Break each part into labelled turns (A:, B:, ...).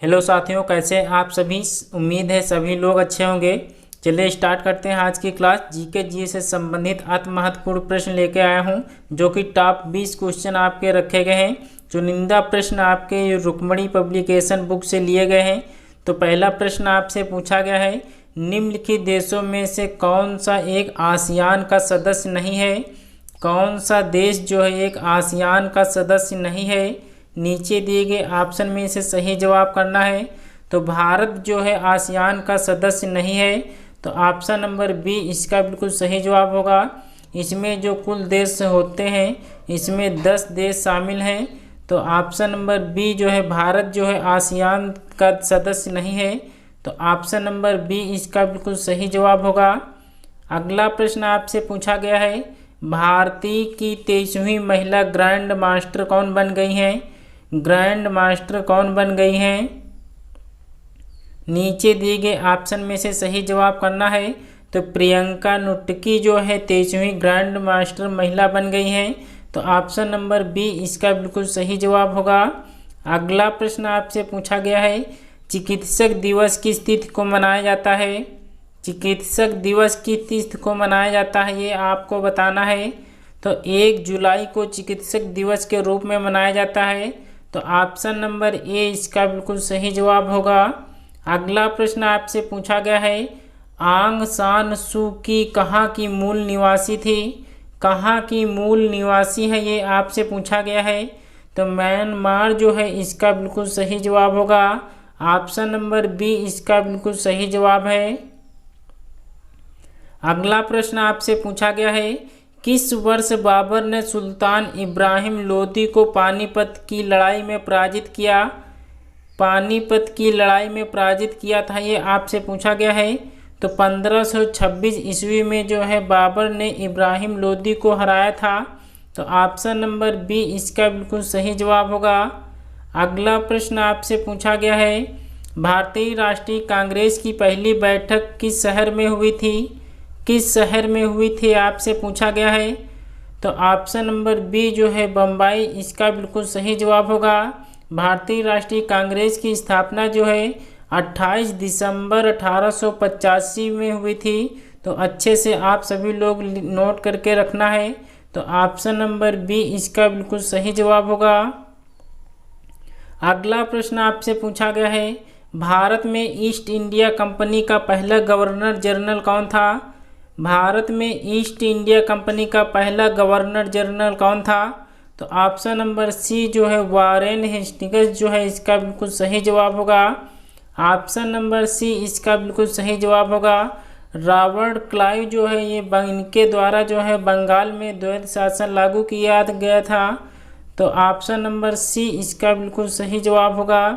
A: Hello साथियों, कैसे हैं आप सभी। उम्मीद है सभी लोग अच्छे होंगे। चलिए स्टार्ट करते हैं आज की क्लास। जीके जी से संबंधित अति महत्वपूर्ण प्रश्न लेके आया हूं, जो कि टॉप 20 क्वेश्चन आपके रखे गए हैं। चुनिंदा प्रश्न आपके रुक्मणी पब्लिकेशन बुक से लिए गए हैं। तो पहला प्रश्न आपसे पूछा गया है, निम्नलिखित देशों में से कौन सा एक आसियान का सदस्य नहीं है। कौन सा देश जो है एक आसियान का सदस्य नहीं है। नीचे दिए गए ऑप्शन में से सही जवाब करना है। तो भारत जो है आसियान का सदस्य नहीं है, तो ऑप्शन नंबर बी इसका बिल्कुल सही जवाब होगा। इसमें जो कुल देश होते हैं, इसमें 10 देश शामिल हैं। तो ऑप्शन नंबर बी जो है भारत जो है आसियान का सदस्य नहीं है, तो ऑप्शन नंबर बी इसका बिल्कुल सही जवाब होगा। अगला प्रश्न आपसे पूछा गया है, भारतीय की 23वीं महिला ग्रैंड मास्टर कौन बन गई हैं। ग्रैंड मास्टर कौन बन गई हैं। नीचे दिए गए ऑप्शन में से सही जवाब करना है। तो प्रियंका नुटकी जो है 23वीं ग्रैंड मास्टर महिला बन गई हैं, तो ऑप्शन नंबर बी इसका बिल्कुल सही जवाब होगा। अगला प्रश्न आपसे पूछा गया है, चिकित्सक दिवस किस तिथि को मनाया जाता है। चिकित्सक दिवस किस तिथि को मनाया जाता है, ये आपको बताना है। तो 1 जुलाई को चिकित्सक दिवस के रूप में मनाया जाता है, तो ऑप्शन नंबर ए इसका बिल्कुल सही जवाब होगा। अगला प्रश्न आपसे पूछा गया है, आंग सान सू की कहाँ की मूल निवासी थी। कहाँ की मूल निवासी है, ये आपसे पूछा गया है। तो म्यांमार जो है इसका बिल्कुल सही जवाब होगा। ऑप्शन नंबर बी इसका बिल्कुल सही जवाब है। अगला प्रश्न आपसे पूछा गया है, किस वर्ष बाबर ने सुल्तान इब्राहिम लोदी को पानीपत की लड़ाई में पराजित किया। पानीपत की लड़ाई में पराजित किया था, ये आपसे पूछा गया है। तो 1526 ईस्वी में जो है बाबर ने इब्राहिम लोदी को हराया था, तो ऑप्शन नंबर बी इसका बिल्कुल सही जवाब होगा। अगला प्रश्न आपसे पूछा गया है, भारतीय राष्ट्रीय कांग्रेस की पहली बैठक किस शहर में हुई थी। किस शहर में हुई थी आपसे पूछा गया है। तो ऑप्शन नंबर बी जो है बम्बई इसका बिल्कुल सही जवाब होगा। भारतीय राष्ट्रीय कांग्रेस की स्थापना जो है 28 दिसंबर 1885 में हुई थी। तो अच्छे से आप सभी लोग नोट करके रखना है। तो ऑप्शन नंबर बी इसका बिल्कुल सही जवाब होगा। अगला प्रश्न आपसे पूछा गया है, भारत में ईस्ट इंडिया कंपनी का पहला गवर्नर जनरल कौन था। भारत में ईस्ट इंडिया कंपनी का पहला गवर्नर जनरल कौन था। तो ऑप्शन नंबर सी जो है वारेन हेस्टिंग्स जो है इसका बिल्कुल सही जवाब होगा। ऑप्शन नंबर सी इसका बिल्कुल सही जवाब होगा। रॉबर्ट क्लाइव जो है ये इनके द्वारा जो है बंगाल में द्वैध शासन लागू किया गया था, तो ऑप्शन नंबर सी इसका बिल्कुल सही जवाब होगा।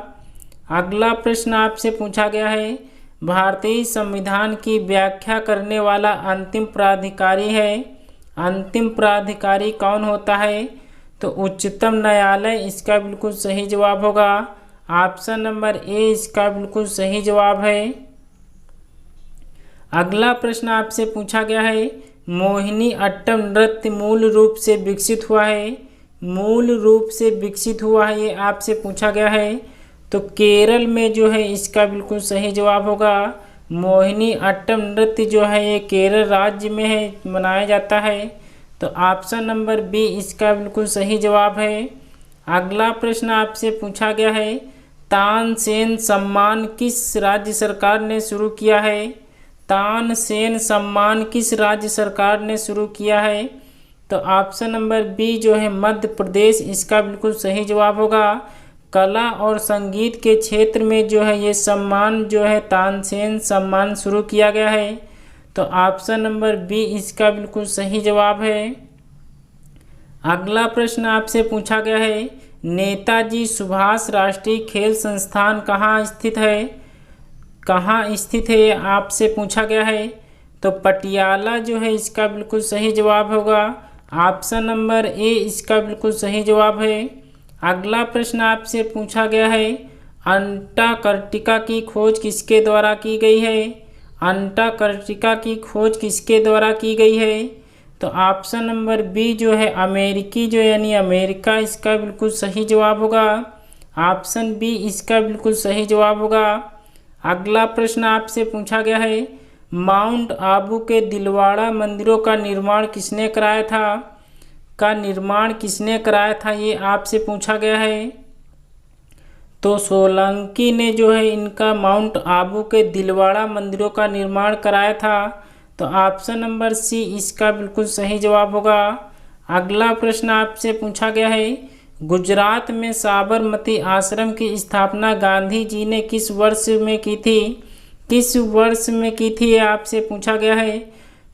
A: अगला प्रश्न आपसे पूछा गया है, भारतीय संविधान की व्याख्या करने वाला अंतिम प्राधिकारी है। अंतिम प्राधिकारी कौन होता है। तो उच्चतम न्यायालय इसका बिल्कुल सही जवाब होगा। ऑप्शन नंबर ए इसका बिल्कुल सही जवाब है। अगला प्रश्न आपसे पूछा गया है, मोहिनी अट्टम नृत्य मूल रूप से विकसित हुआ है। मूल रूप से विकसित हुआ है, ये आपसे पूछा गया है। तो केरल में जो है इसका बिल्कुल सही जवाब होगा। मोहिनी अट्टम नृत्य जो है ये केरल राज्य में है, मनाया जाता है। तो ऑप्शन नंबर बी इसका बिल्कुल सही जवाब है। अगला प्रश्न आपसे पूछा गया है, तानसेन सम्मान किस राज्य सरकार ने शुरू किया है। तानसेन सम्मान किस राज्य सरकार ने शुरू किया है। तो ऑप्शन नंबर बी जो है मध्य प्रदेश इसका बिल्कुल सही जवाब होगा। कला और संगीत के क्षेत्र में जो है ये सम्मान जो है तानसेन सम्मान शुरू किया गया है, तो ऑप्शन नंबर बी इसका बिल्कुल सही जवाब है। अगला प्रश्न आपसे पूछा गया है, नेताजी सुभाष राष्ट्रीय खेल संस्थान कहाँ स्थित है। कहाँ स्थित है आपसे पूछा गया है। तो पटियाला जो है इसका बिल्कुल सही जवाब होगा। ऑप्शन नंबर ए इसका बिल्कुल सही जवाब है। अगला प्रश्न आपसे पूछा गया है, अंटार्कटिका की खोज किसके द्वारा की गई है। अंटार्कटिका की खोज किसके द्वारा की गई है। तो ऑप्शन नंबर बी जो है अमेरिकी जो यानी अमेरिका इसका बिल्कुल सही जवाब होगा। ऑप्शन बी इसका बिल्कुल सही जवाब होगा। अगला प्रश्न आपसे पूछा गया है, माउंट आबू के दिलवाड़ा मंदिरों का निर्माण किसने कराया था? ये आपसे पूछा गया है। तो सोलंकी ने जो है इनका माउंट आबू के दिलवाड़ा मंदिरों का निर्माण कराया था। तो ऑप्शन नंबर सी इसका बिल्कुल सही जवाब होगा। अगला प्रश्न आपसे पूछा गया है, गुजरात में साबरमती आश्रम की स्थापना गांधी जी ने किस वर्ष में की थी? ये आपसे पूछा गया है।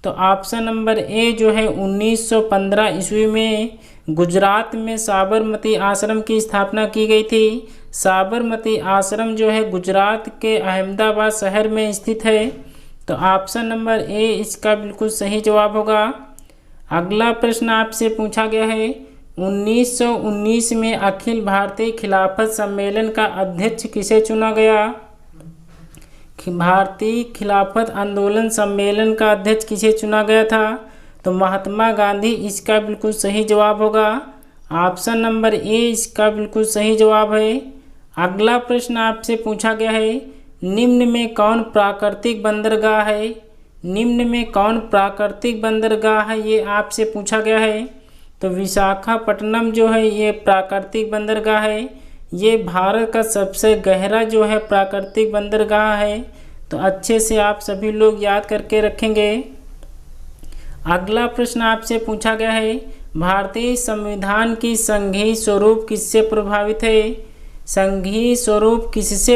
A: तो ऑप्शन नंबर ए जो है 1915 ईस्वी में गुजरात में साबरमती आश्रम की स्थापना की गई थी। साबरमती आश्रम जो है गुजरात के अहमदाबाद शहर में स्थित है। तो ऑप्शन नंबर ए इसका बिल्कुल सही जवाब होगा। अगला प्रश्न आपसे पूछा गया है, 1919 में अखिल भारतीय खिलाफत सम्मेलन का अध्यक्ष किसे चुना गया? भारतीय खिलाफत आंदोलन सम्मेलन का अध्यक्ष किसे चुना गया था? तो महात्मा गांधी इसका बिल्कुल सही जवाब होगा। ऑप्शन नंबर ए इसका बिल्कुल सही जवाब है। अगला प्रश्न आपसे पूछा गया है, निम्न में कौन प्राकृतिक बंदरगाह है? ये आपसे पूछा गया है। तो विशाखापट्टनम जो है ये प्राकृतिक बंदरगाह है। ये भारत का सबसे गहरा जो है प्राकृतिक बंदरगाह है। तो अच्छे से आप सभी लोग याद करके रखेंगे। अगला प्रश्न आपसे पूछा गया है, भारतीय संविधान की संघीय स्वरूप किससे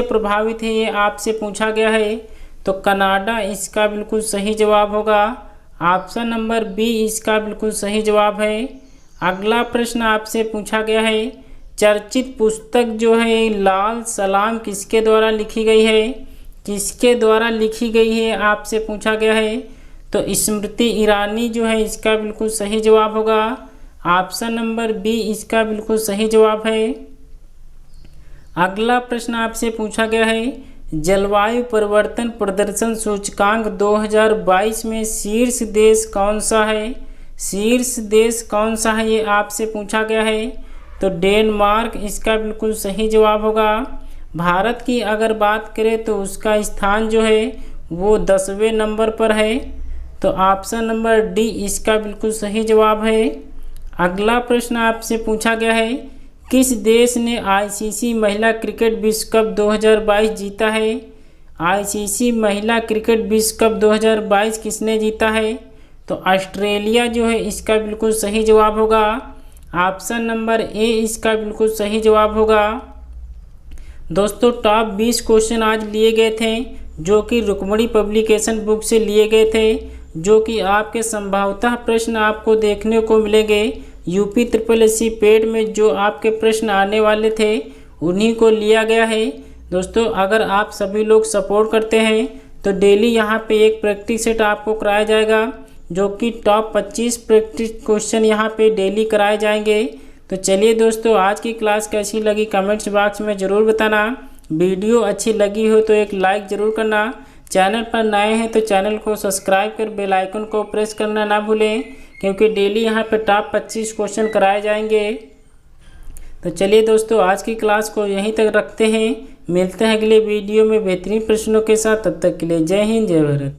A: प्रभावित है? ये आपसे पूछा गया है। तो कनाडा इसका बिल्कुल सही जवाब होगा। ऑप्शन नंबर बी इसका बिल्कुल सही जवाब है। अगला प्रश्न आपसे पूछा गया है, चर्चित पुस्तक जो है लाल सलाम किसके द्वारा लिखी गई है? आपसे पूछा गया है। तो स्मृति ईरानी जो है इसका बिल्कुल सही जवाब होगा। ऑप्शन नंबर बी इसका बिल्कुल सही जवाब है। अगला प्रश्न आपसे पूछा गया है, जलवायु परिवर्तन प्रदर्शन सूचकांक 2022 में शीर्ष देश कौन सा है? ये आपसे पूछा गया है। तो डेनमार्क इसका बिल्कुल सही जवाब होगा। भारत की अगर बात करें तो उसका स्थान जो है वो 10वें नंबर पर है। तो ऑप्शन नंबर डी इसका बिल्कुल सही जवाब है। अगला प्रश्न आपसे पूछा गया है, किस देश ने आईसीसी महिला क्रिकेट विश्व कप 2022 जीता है? आईसीसी महिला क्रिकेट विश्व कप 2022 किसने जीता है? तो ऑस्ट्रेलिया जो है इसका बिल्कुल सही जवाब होगा। ऑप्शन नंबर ए इसका बिल्कुल सही जवाब होगा। दोस्तों टॉप 20 क्वेश्चन आज लिए गए थे जो कि रुक्मणी पब्लिकेशन बुक से लिए गए थे, जो कि आपके संभवतः प्रश्न आपको देखने को मिलेंगे। यूपी SSC पेड में जो आपके प्रश्न आने वाले थे उन्हीं को लिया गया है। दोस्तों अगर आप सभी लोग सपोर्ट करते हैं तो डेली यहाँ पे एक प्रैक्टिस सेट आपको कराया जाएगा, जो कि टॉप 25 प्रैक्टिस क्वेश्चन यहाँ पे डेली कराए जाएंगे। तो चलिए दोस्तों, आज की क्लास कैसी लगी कमेंट्स बॉक्स में ज़रूर बताना। वीडियो अच्छी लगी हो तो एक लाइक ज़रूर करना। चैनल पर नए हैं तो चैनल को सब्सक्राइब कर बेल आइकन को प्रेस करना ना भूलें, क्योंकि डेली यहाँ पे टॉप 25 क्वेश्चन कराए जाएंगे। तो चलिए दोस्तों, आज की क्लास को यहीं तक रखते हैं। मिलते हैं अगले वीडियो में बेहतरीन प्रश्नों के साथ। तब तक के लिए जय हिंद जय भारत।